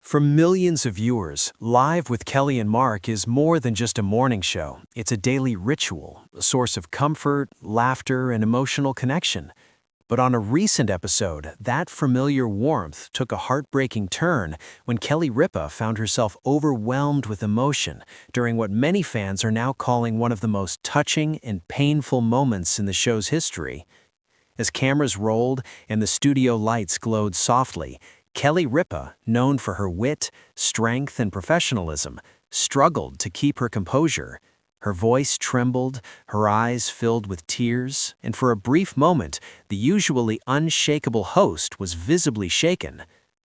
For millions of viewers, Live with Kelly and Mark is more than just a morning show. It's a daily ritual, a source of comfort, laughter, and emotional connection. But on a recent episode, that familiar warmth took a heartbreaking turn when Kelly Ripa found herself overwhelmed with emotion during what many fans are now calling one of the most touching and painful moments in the show's history. As cameras rolled and the studio lights glowed softly, Kelly Ripa, known for her wit, strength, and professionalism, struggled to keep her composure. Her voice trembled, her eyes filled with tears, and for a brief moment, the usually unshakable host was visibly shaken.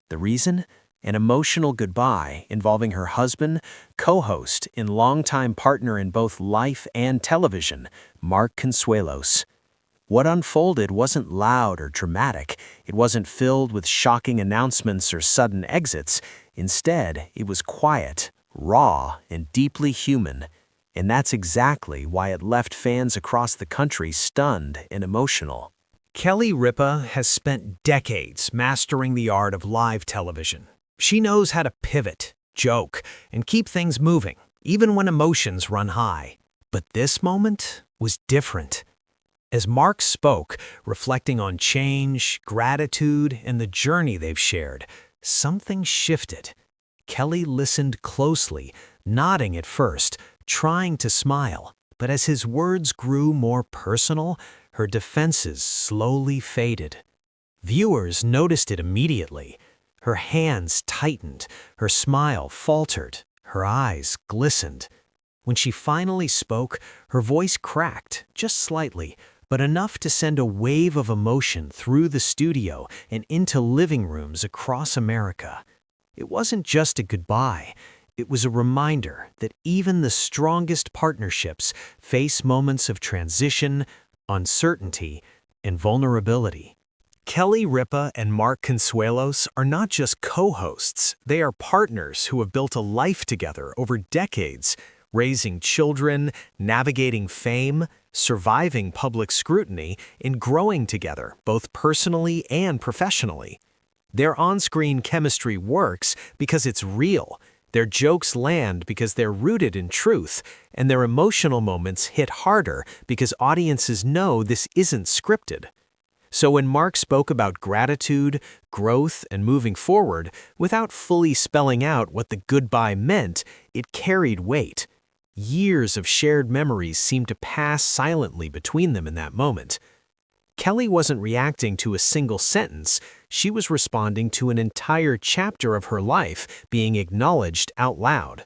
The reason? An emotional goodbye involving her husband, co-host, and longtime partner in both life and television, Mark Consuelos. What unfolded wasn't loud or dramatic. It wasn't filled with shocking announcements or sudden exits. Instead, it was quiet, raw, and deeply human. And that's exactly why it left fans across the country stunned and emotional. Kelly Ripa has spent decades mastering the art of live television. She knows how to pivot, joke, and keep things moving, even when emotions run high. But this moment was different. As Mark spoke, reflecting on change, gratitude, and the journey they've shared, something shifted. Kelly listened closely, nodding at first, trying to smile, but as his words grew more personal, her defenses slowly faded. Viewers noticed it immediately. Her hands tightened, her smile faltered, her eyes glistened. When she finally spoke, her voice cracked, just slightly, but enough to send a wave of emotion through the studio and into living rooms across America. It wasn't just a goodbye. It was a reminder that even the strongest partnerships face moments of transition, uncertainty, and vulnerability. Kelly Ripa and Mark Consuelos are not just co-hosts, they are partners who have built a life together over decades, raising children, navigating fame, surviving public scrutiny, and growing together, both personally and professionally. Their on-screen chemistry works because it's real. Their jokes land because they're rooted in truth, and their emotional moments hit harder because audiences know this isn't scripted. So when Mark spoke about gratitude, growth, and moving forward, without fully spelling out what the goodbye meant, it carried weight. Years of shared memories seemed to pass silently between them in that moment. Kelly wasn't reacting to a single sentence, she was responding to an entire chapter of her life being acknowledged out loud.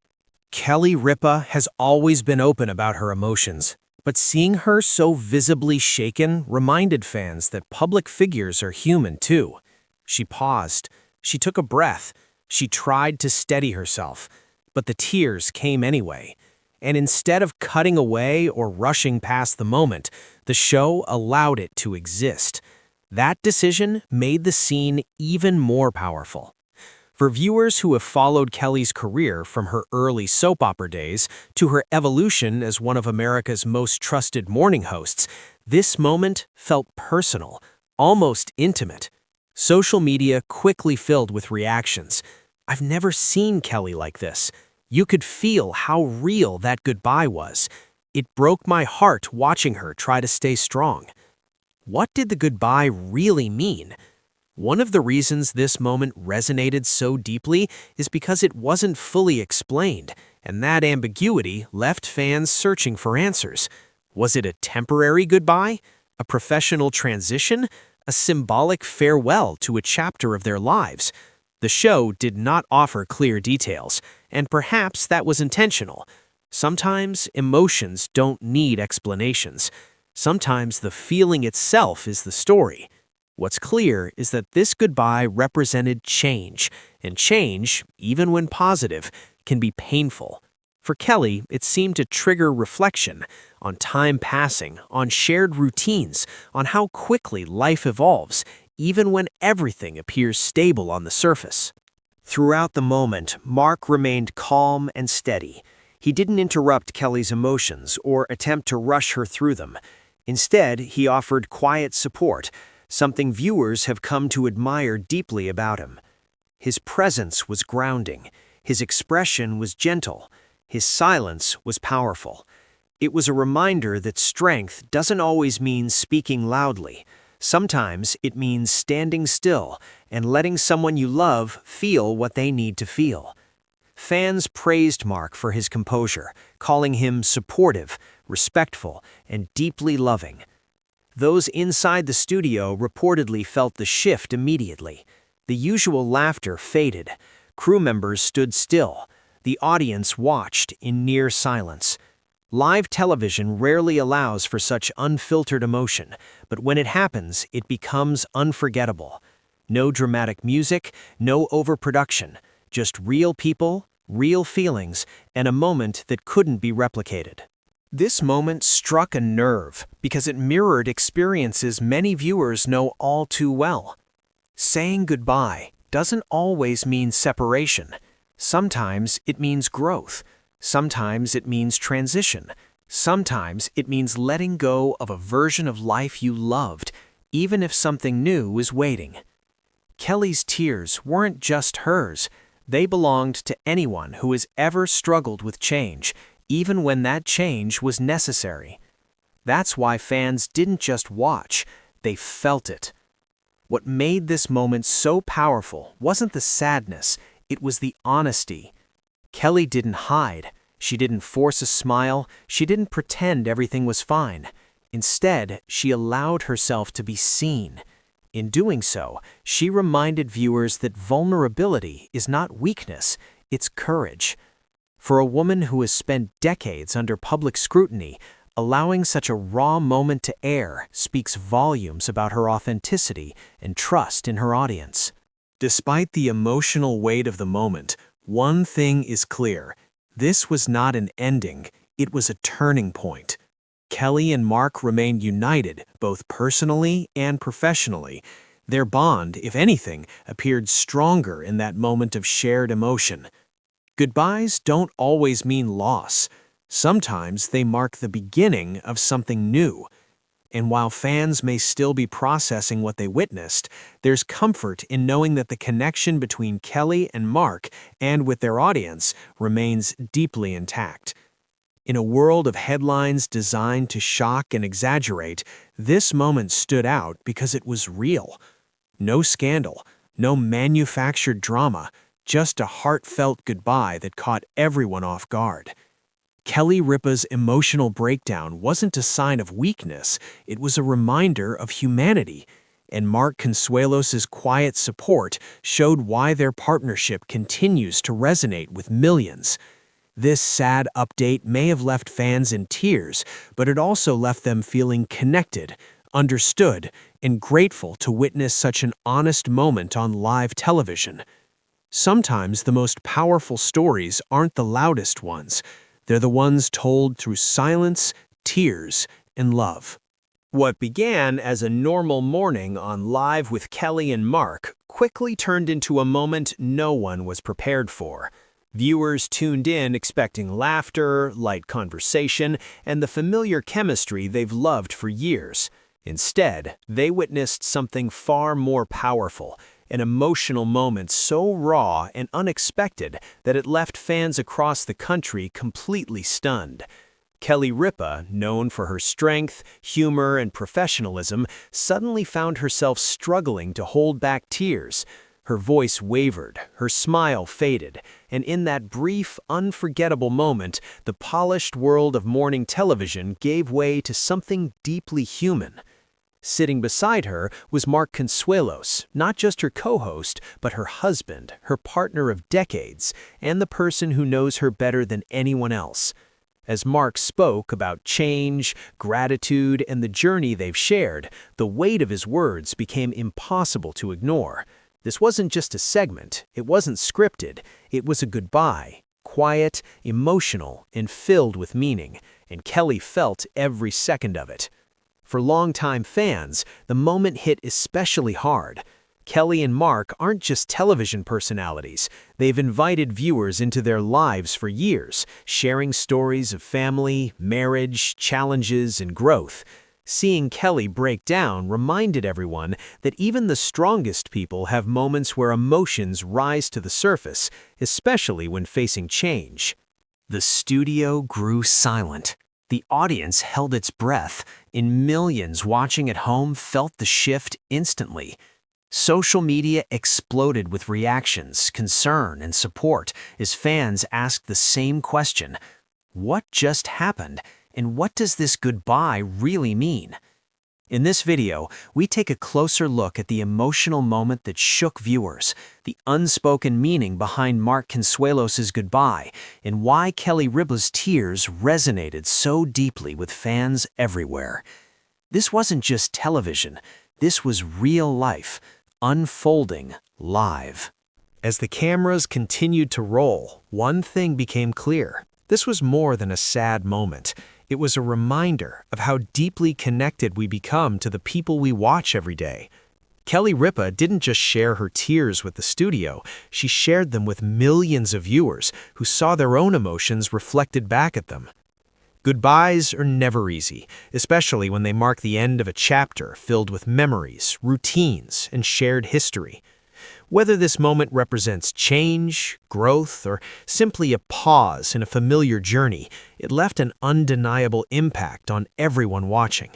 Kelly Ripa has always been open about her emotions, but seeing her so visibly shaken reminded fans that public figures are human too. She paused, she took a breath, she tried to steady herself, but the tears came anyway. And instead of cutting away or rushing past the moment, the show allowed it to exist. That decision made the scene even more powerful. For viewers who have followed Kelly's career from her early soap opera days to her evolution as one of America's most trusted morning hosts, this moment felt personal, almost intimate. Social media quickly filled with reactions. "I've never seen Kelly like this." You could feel how real that goodbye was. It broke my heart watching her try to stay strong. What did the goodbye really mean? One of the reasons this moment resonated so deeply is because it wasn't fully explained, and that ambiguity left fans searching for answers. Was it a temporary goodbye? A professional transition? A symbolic farewell to a chapter of their lives? The show did not offer clear details, and perhaps that was intentional. Sometimes emotions don't need explanations. Sometimes the feeling itself is the story. What's clear is that this goodbye represented change, and change, even when positive, can be painful. For Kelly, it seemed to trigger reflection on time passing, on shared routines, on how quickly life evolves, even when everything appears stable on the surface. Throughout the moment, Mark remained calm and steady. He didn't interrupt Kelly's emotions or attempt to rush her through them. Instead, he offered quiet support, something viewers have come to admire deeply about him. His presence was grounding. His expression was gentle. His silence was powerful. It was a reminder that strength doesn't always mean speaking loudly. Sometimes it means standing still and letting someone you love feel what they need to feel. Fans praised Mark for his composure, calling him supportive, respectful, and deeply loving. Those inside the studio reportedly felt the shift immediately. The usual laughter faded. Crew members stood still. The audience watched in near silence. Live television rarely allows for such unfiltered emotion, but when it happens, it becomes unforgettable. No dramatic music, no overproduction, just real people, real feelings, and a moment that couldn't be replicated. This moment struck a nerve because it mirrored experiences many viewers know all too well. Saying goodbye doesn't always mean separation. Sometimes it means growth. Sometimes it means transition. Sometimes it means letting go of a version of life you loved, even if something new is waiting. Kelly's tears weren't just hers. They belonged to anyone who has ever struggled with change, even when that change was necessary. That's why fans didn't just watch, they felt it. What made this moment so powerful wasn't the sadness, it was the honesty. Kelly didn't hide. She didn't force a smile. She didn't pretend everything was fine. Instead, she allowed herself to be seen. In doing so, she reminded viewers that vulnerability is not weakness, it's courage. For a woman who has spent decades under public scrutiny, allowing such a raw moment to air speaks volumes about her authenticity and trust in her audience. Despite the emotional weight of the moment, one thing is clear. This was not an ending, it was a turning point. Kelly and Mark remained united, both personally and professionally. Their bond, if anything, appeared stronger in that moment of shared emotion. Goodbyes don't always mean loss. Sometimes they mark the beginning of something new. And while fans may still be processing what they witnessed, there's comfort in knowing that the connection between Kelly and Mark and with their audience remains deeply intact. In a world of headlines designed to shock and exaggerate, this moment stood out because it was real. No scandal, no manufactured drama, just a heartfelt goodbye that caught everyone off guard. Kelly Ripa's emotional breakdown wasn't a sign of weakness, it was a reminder of humanity. And Mark Consuelos' quiet support showed why their partnership continues to resonate with millions. This sad update may have left fans in tears, but it also left them feeling connected, understood, and grateful to witness such an honest moment on live television. Sometimes the most powerful stories aren't the loudest ones. They're the ones told through silence, tears, and love. What began as a normal morning on Live with Kelly and Mark quickly turned into a moment no one was prepared for. Viewers tuned in expecting laughter, light conversation, and the familiar chemistry they've loved for years. Instead, they witnessed something far more powerful, an emotional moment so raw and unexpected that it left fans across the country completely stunned. Kelly Ripa, known for her strength, humor, and professionalism, suddenly found herself struggling to hold back tears. Her voice wavered, her smile faded, and in that brief, unforgettable moment, the polished world of morning television gave way to something deeply human. Sitting beside her was Mark Consuelos, not just her co-host, but her husband, her partner of decades, and the person who knows her better than anyone else. As Mark spoke about change, gratitude, and the journey they've shared, the weight of his words became impossible to ignore. This wasn't just a segment, it wasn't scripted, it was a goodbye, quiet, emotional, and filled with meaning, and Kelly felt every second of it. For longtime fans, the moment hit especially hard. Kelly and Mark aren't just television personalities. They've invited viewers into their lives for years, sharing stories of family, marriage, challenges, and growth. Seeing Kelly break down reminded everyone that even the strongest people have moments where emotions rise to the surface, especially when facing change. The studio grew silent. The audience held its breath, and millions watching at home felt the shift instantly. Social media exploded with reactions, concern, and support as fans asked the same question: what just happened, and what does this goodbye really mean? In this video, we take a closer look at the emotional moment that shook viewers, the unspoken meaning behind Mark Consuelos' goodbye, and why Kelly Ripa's tears resonated so deeply with fans everywhere. This wasn't just television, this was real life, unfolding live. As the cameras continued to roll, one thing became clear. This was more than a sad moment. It was a reminder of how deeply connected we become to the people we watch every day. Kelly Ripa didn't just share her tears with the studio, she shared them with millions of viewers who saw their own emotions reflected back at them. Goodbyes are never easy, especially when they mark the end of a chapter filled with memories, routines, and shared history. Whether this moment represents change, growth, or simply a pause in a familiar journey, it left an undeniable impact on everyone watching.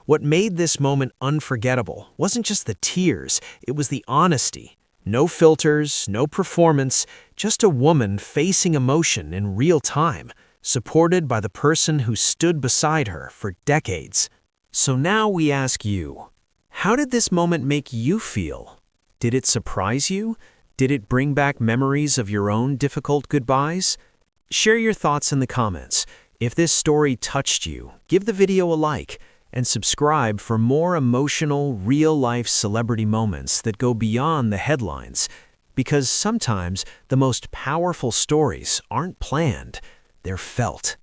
What made this moment unforgettable wasn't just the tears, it was the honesty. No filters, no performance, just a woman facing emotion in real time, supported by the person who stood beside her for decades. So now we ask you, how did this moment make you feel? Did it surprise you? Did it bring back memories of your own difficult goodbyes? Share your thoughts in the comments. If this story touched you, give the video a like and subscribe for more emotional, real-life celebrity moments that go beyond the headlines. Because sometimes the most powerful stories aren't planned, they're felt.